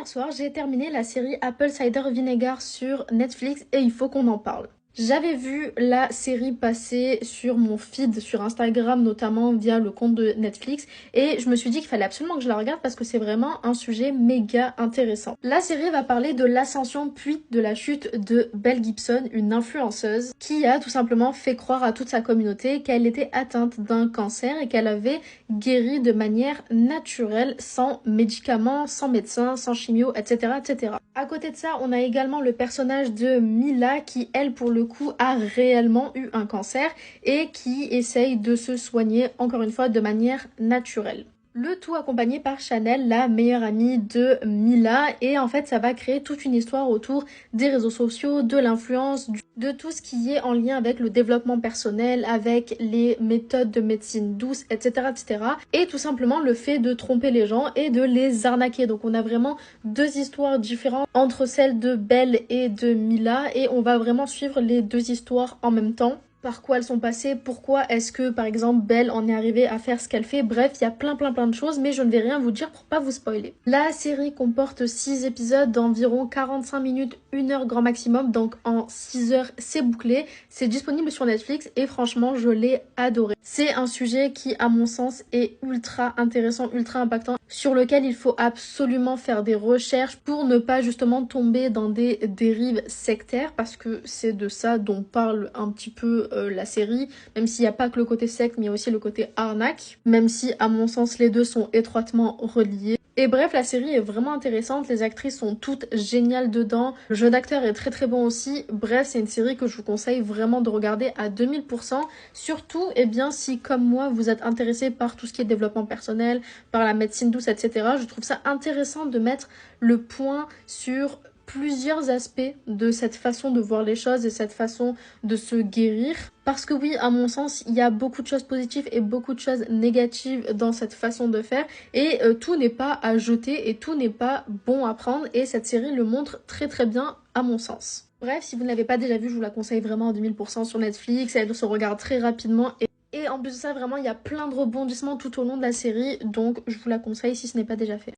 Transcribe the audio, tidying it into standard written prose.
soir, j'ai terminé la série Apple Cider Vinegar sur Netflix et il faut qu'on en parle. J'avais vu la série passer sur mon feed sur Instagram, notamment via le compte de Netflix, et je me suis dit qu'il fallait absolument que je la regarde parce que c'est vraiment un sujet méga intéressant. La série va parler de l'ascension puis de la chute de Belle Gibson, une influenceuse qui a tout simplement fait croire à toute sa communauté qu'elle était atteinte d'un cancer et qu'elle avait guéri de manière naturelle, sans médicaments, sans médecin, sans chimio, etc., etc. À côté de ça, on a également le personnage de Mila qui, elle, pour le coup, a réellement eu un cancer et qui essaye de se soigner, encore une fois, de manière naturelle. Le tout accompagné par Chanel, la meilleure amie de Mila, et en fait ça va créer toute une histoire autour des réseaux sociaux, de l'influence, de tout ce qui est en lien avec le développement personnel, avec les méthodes de médecine douce, etc., etc. Et tout simplement le fait de tromper les gens et de les arnaquer. Donc on a vraiment deux histoires différentes entre celle de Belle et de Mila, et on va vraiment suivre les deux histoires en même temps. Par quoi elles sont passées, pourquoi est-ce que par exemple Belle en est arrivée à faire ce qu'elle fait. Bref, il y a plein de choses, mais je ne vais rien vous dire pour pas vous spoiler. La série comporte 6 épisodes d'environ 45 minutes, 1 heure grand maximum, donc en 6 heures c'est bouclé. C'est disponible sur Netflix et franchement je l'ai adoré. C'est un sujet qui à mon sens est ultra intéressant, ultra impactant, sur lequel il faut absolument faire des recherches pour ne pas justement tomber dans des dérives sectaires, parce que c'est de ça dont parle un petit peu la série, même s'il n'y a pas que le côté secte, mais il y a aussi le côté arnaque, même si à mon sens les deux sont étroitement reliés. Et bref, la série est vraiment intéressante, les actrices sont toutes géniales dedans, le jeu d'acteur est très bon aussi. Bref, c'est une série que je vous conseille vraiment de regarder à 2000%, surtout eh bien si comme moi vous êtes intéressé par tout ce qui est développement personnel, par la médecine douce, etc. Je trouve ça intéressant de mettre le point sur plusieurs aspects de cette façon de voir les choses et cette façon de se guérir. Parce que oui, à mon sens, il y a beaucoup de choses positives et beaucoup de choses négatives dans cette façon de faire. Et tout n'est pas à jeter et tout n'est pas bon à prendre. Et cette série le montre très bien à mon sens. Bref, si vous ne l'avez pas déjà vue, je vous la conseille vraiment à 2000% sur Netflix. Elle se regarde très rapidement. Et en plus de ça, vraiment, il y a plein de rebondissements tout au long de la série. Donc, je vous la conseille si ce n'est pas déjà fait.